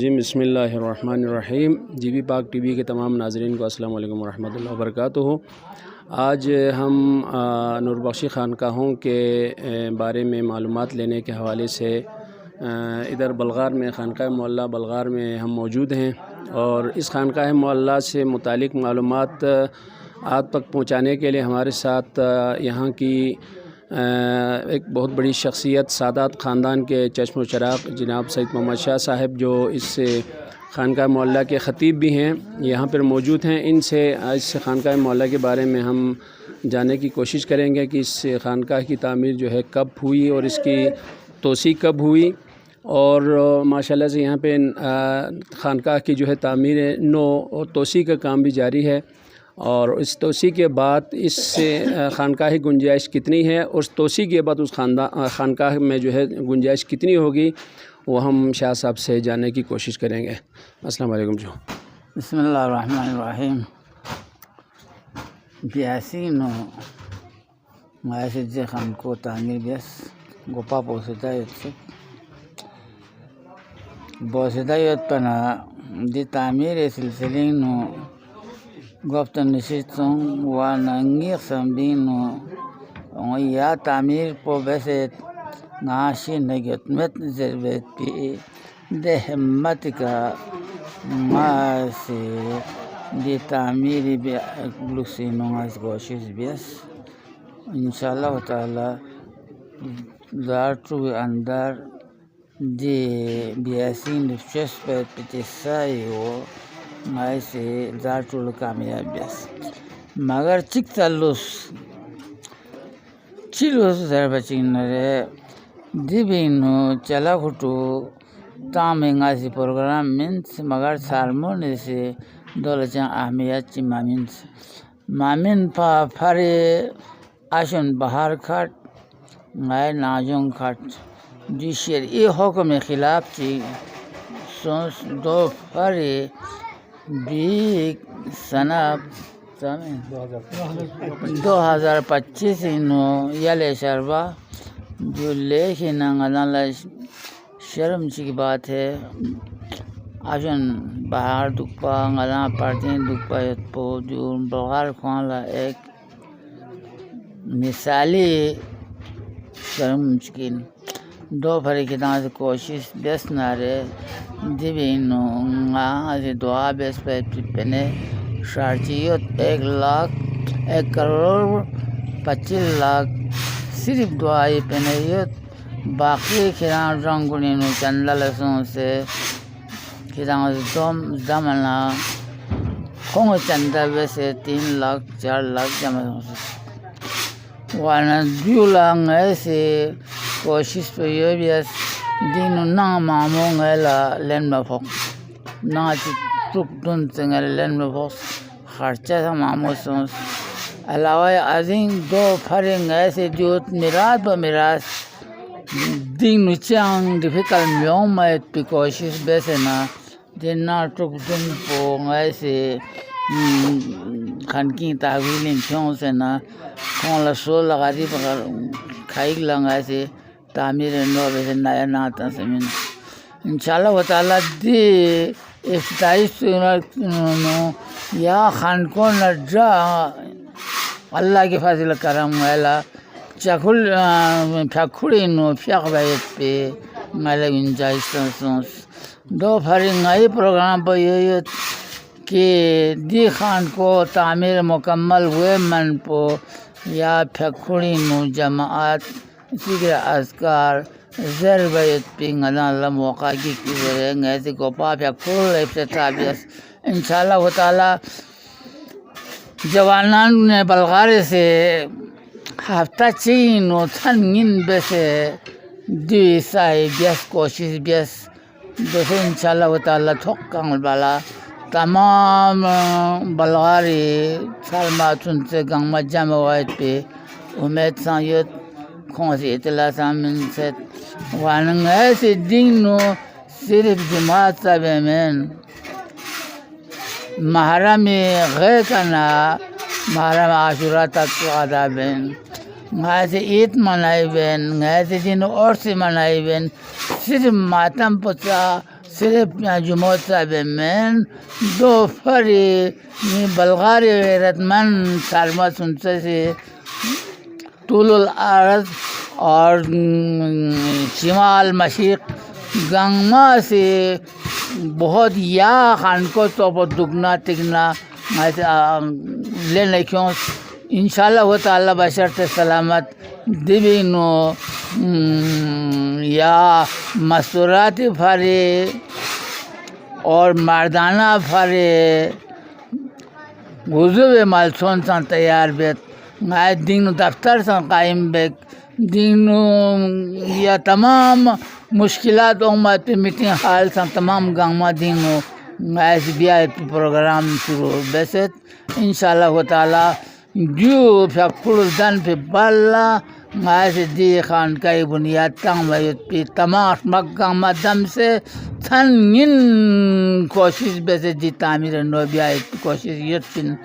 جی بسم اللہ الرحمن الرحیم۔ جی بی پاک ٹی وی کے تمام ناظرین کو السلام علیکم ورحمۃ اللہ وبرکاتہ۔ آج ہم نور بخشی خانقاہوں کے بارے میں معلومات لینے کے حوالے سے ادھر بلغار میں خانقاہ معلیٰ بلغار میں ہم موجود ہیں، اور اس خانقاہ معلیٰ سے متعلق معلومات آپ تک پہنچانے کے لیے ہمارے ساتھ یہاں کی ایک بہت بڑی شخصیت سادات خاندان کے چشم و چراغ جناب سید محمد شاہ صاحب، جو اس خانقاہ معلیٰ کے خطیب بھی ہیں، یہاں پر موجود ہیں۔ ان سے اس خانقاہ معلیٰ کے بارے میں ہم جاننے کی کوشش کریں گے کہ اس خانقاہ کی تعمیر جو ہے کب ہوئی اور اس کی توسیع کب ہوئی، اور ماشاءاللہ سے یہاں پہ خانقاہ کی جو ہے تعمیر نو اور توسیع کا کام بھی جاری ہے، اور اس توسیع کے بعد اس خانقاہ گنجائش کتنی ہے، اور اس توسیع کے بعد اس خانقاہ میں جو ہے گنجائش کتنی ہوگی، وہ ہم شاہ صاحب سے جاننے کی کوشش کریں گے۔ السلام علیکم جو بسم اللہ الرحمن الرحیم۔ بیاسینو مایسد خان کو تعمیر بیس گوپا بوسدایت پنا دی تعمیر سلسلینو گفتن نشیتوں واننگی سمبینو یا تعمیر پو بیست ناشی نگت مت ضربت پی دے ہمت کا ماسی دی تعمیری لسینو از کوشش بیس انشاءاللہ تعالی دارتو اندر دی بیاسین چس پر پتسائی و مایسی دارتو کامیاب بیس مگر چک تلوس چلوس ضربچین نرے دی بینو چلا کھٹو تامنگ آسی پروگرام منس مگر سالمون سے دولچان اہمیت چی مامن پا پھری آشن بہار کھٹ غیر ناجون کھٹ دی شرعی حکم خلاف چی سونس دو پھری بھی سنہ 2025 انو یلے شربا جو لیکن ننگلالہ شرم کی بات ہے آشن بہار دکپا انگلان پارتین دکپا یتپو جو بلغار خوانلہ ایک مثالی شرم چکین دو پھری کتان سے کوشش بیس نارے دی بینو آسی دعا بیس پنے شارچیت 1 کروڑ 25 لاکھ صرف دعائی پنیت باقی کھران رنگونینو چندہ لسوں سے کھران دوم دمنا خونگ چندہ بیسے 3 لاکھ 4 لاکھ جمع سے وانا دیولانگ ایسے کوشش پہ یہ بیس دینو نا مامونگ ایلا لین مفق نا چی ٹک دن سنگل لین مفق خرچہ تھا مامو سونس علاوہ عظیم دو پھرنگ ایسے دیوت میراث با میراث دینو چانگ ڈیفیکل میوم مائت پی کوشش بیسے نا دینا ٹک دن پو ایسے خانکی تحویلیں پیوں سے نا کھون لسول لغادی پکر کھائیگ لنگ ایسے تعمیر نو بیسے نایا ناتا سمین انشاءاللہ تعالی دی افتتاحی سنو یا خانکو نجا اللہ کی فضل کرم ویلا پھکھوڑی نو پھیق بیت پہ ملک انجائشتن سونس دو پھری نئی پروگرام پہ یہ کہ دی خان کو تعمیر مکمل ہوئے من پو یا پھکھوڑی نو جماعت ذکر اذکار زر بیت پہ نگلان اللہ موقع کی ذریعے ایسے کو پا پھکھوڑ افتتاح بیس انشاءاللہ تعالی جوانان نے بلغار سے ہفتہ چین و تھنگین بیسے دی سائی بیس کوشش بیس دوسرے انشاءاللہ تعالی تھوکاں بالا تمام بلغاری سالماتون سے گنگ جمع وائد پہ امید سانیت کھونسی اطلاع سامن سے واننگ ایسے دینو صرف جماعت سابمین محرم غیر کنا محرم عاشورہ تک آدھا بین ایسے عید منائی بین ایسے دن اور سے منائی بین صرف ماتم پچا صرف جمعت صاحب من دو فری بلغاری غیرتمند سالمہ سنسے سے طول العرض اور شمال مشرق گنگما سے بہت یا خان کو تو دگنا تگنا لینے کیوں انشاءاللہ و تعالی بشرط سلامت دبینو یا مستورات پھرے اور مردانہ پھرے غزو مالسون سان تیار بیت دین دفتر سان قائم بیت دینو یا تمام مشکلات امت میٹنگ حال سان تمام گانگما دینو ایسے بیا پروگرام شروع بیست انشاءاللہ تعالی جو پھر دن پہ بالا ایسے دی خان کا بنیاد تنگ پہ تمام مکہ دم سے تھنگن کوشش بیسے جی تعمیر نو بیا کوشش یت پن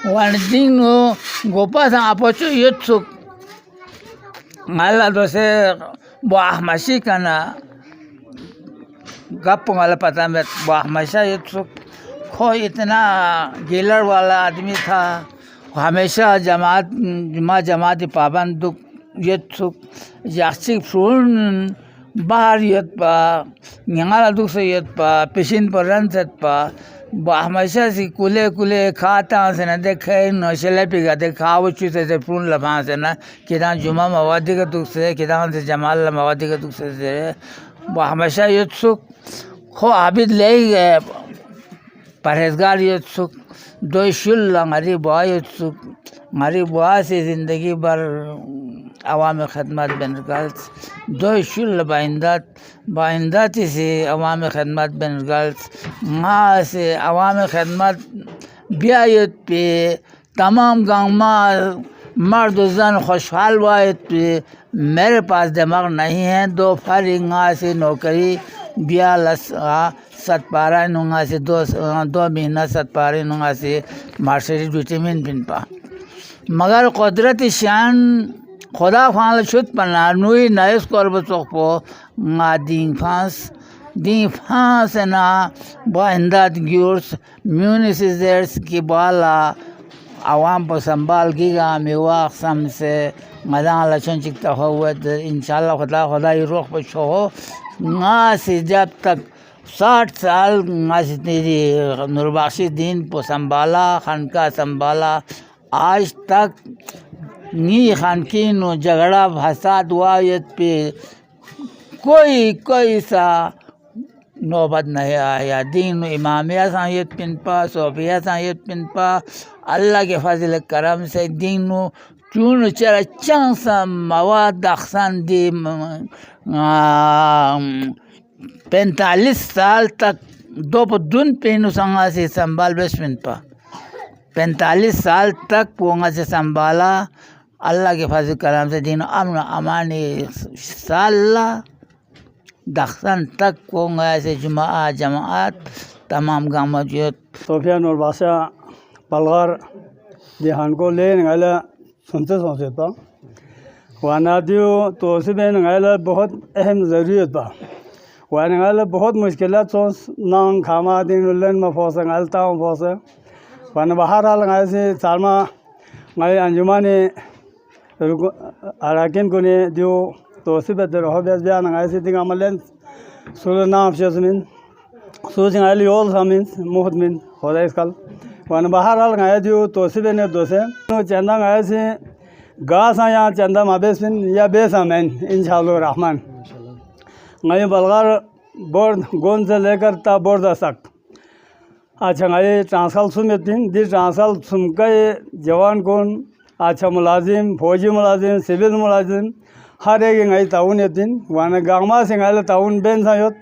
وان دینو گوپا سا اپوچو یت سک اللہ دوسے باہ مشی کنا گپ والا پتہ میں ہمیشہ یہ کھو اتنا گیلر والا آدمی تھا ہمیشہ جماعت پابند یہ یاسک فرون باہر یت پا نگالا دکھ سے یت پا پیشین پر رن ست پا ہمیشہ سے کلے کھاتا سے نہ دیکھے نہ شلے پی گا دیکھا وہ چیز سے فرون لبھا سے نہ کدان جمعہ موادی کا دکھ سے کدان سے جمال موادی کا دکھ سے وہ ہمیشہ یہ خو عابد لے گئے پرہیزگار یہ دو شل غریب بوا یہ غریب بوا سے زندگی بھر عوام خدمت بنرگلس دو شل بائندات سے عوام خدمت بنرگلس ماں سے عوام خدمت بیایت پہ تمام گانگما مرد و زن خوشحال وایت پہ میرے پاس دماغ نہیں ہے دو فارغ سے نوکری بیا ست پارا نونگا سے دو مہینہ ست پارے نونگا سے مارشری ڈیوٹی میں بن پا مگر قدرت شان خدا فان شد پنا نوی نائس قرب چوکو دین فانس نا با انداد گیورس میونسیزرس کی بالا عوام پر سنبھال کی گا میواق سم سے مدان لچن چکتا ہوا انشاءاللہ خدا یہ روح پر چھو سے جب تک 60 سال نوربخشی دین کو سنبھالا خانقاہ سنبھالا آج تک نی خانقین و جھگڑا فساد وایت پہ کوئی سا نوبت نہیں آیا دین و امامیہ سایت پن پا صوفیہ سایت پن پا اللہ کے فضل کرم سے دین و چون چرا چنگ سا مواد اخسان دی 45 سال تک دو دن پینو سنگا سے سنبھال بس پن پا 45 سال تک پونگا سے سنبھالا اللہ کے فضل کرم سے دین و امن امانی سالہ دخسن تک پونگا سے جماعت تمام گامجیت صوفیہ نور بادشاہ پلغر دیہان کو لے نگالا سنتے پا وانا دیو توسیب نگالا بہت اہم ضروریت پا وانا نگالا بہت مشکلات سوس نان کھاما دین لن میں فوسا نگالتا ہوں فوسا وانا باہر حال نگالا سے سالما نگالا انجمانی اراکین کو نے دیو توسیب در ہو بیس بیا نگالا سے دیگا ملین سول نام شیس من سوچ نگالا یول سامن محد من خدا اس کل وانا باہر حال نگالا دیو توسیب نے دوسے چندہ نگالا سے گاسا یا چندہ مابیس من یا بیس آمین انشاءاللہ الرحمن نگالا بلغار بورد گون سے لے کر تا بورد سک اچھا نگالا ٹرانسال سمیت دن دی ٹرانسال سمکے جوان کون اچھا ملازم فوجی ملازم سیویل ملازم ہر ایک نگالا تعاون دن وانا گاما سے نگالا تعاون بین سایت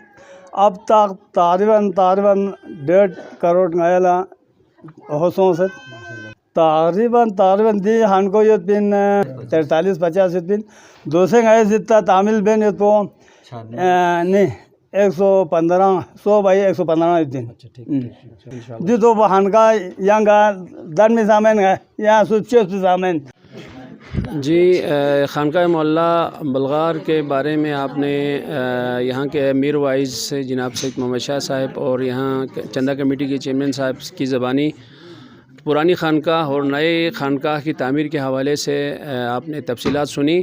اب تک تقریباً 1.5 کروڑ نگالا حسوں سے تقریباً دی ہن کو یت بین 43-50 یت بین دوسرے نگالا جتنا تعمیل بین یت پو نہیں 115 یت بین دی تو ہن کا یہاں کا در میں سامن ہے یہاں سوچے سامن جی خانقاہ معلیٰ بلغار کے بارے میں آپ نے یہاں کے امیر وائز سے جناب سید محمد شاہ صاحب اور یہاں چندہ کمیٹی کے چیئرمین صاحب کی زبانی پرانی خانقاہ اور نئے خانقاہ کی تعمیر کے حوالے سے آپ نے تفصیلات سنی.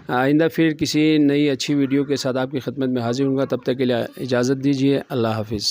آئندہ پھر کسی نئی اچھی ویڈیو کے ساتھ آپ کی خدمت میں حاضر ہوں گا. تب تک کے لیے اجازت دیجیے. اللہ حافظ.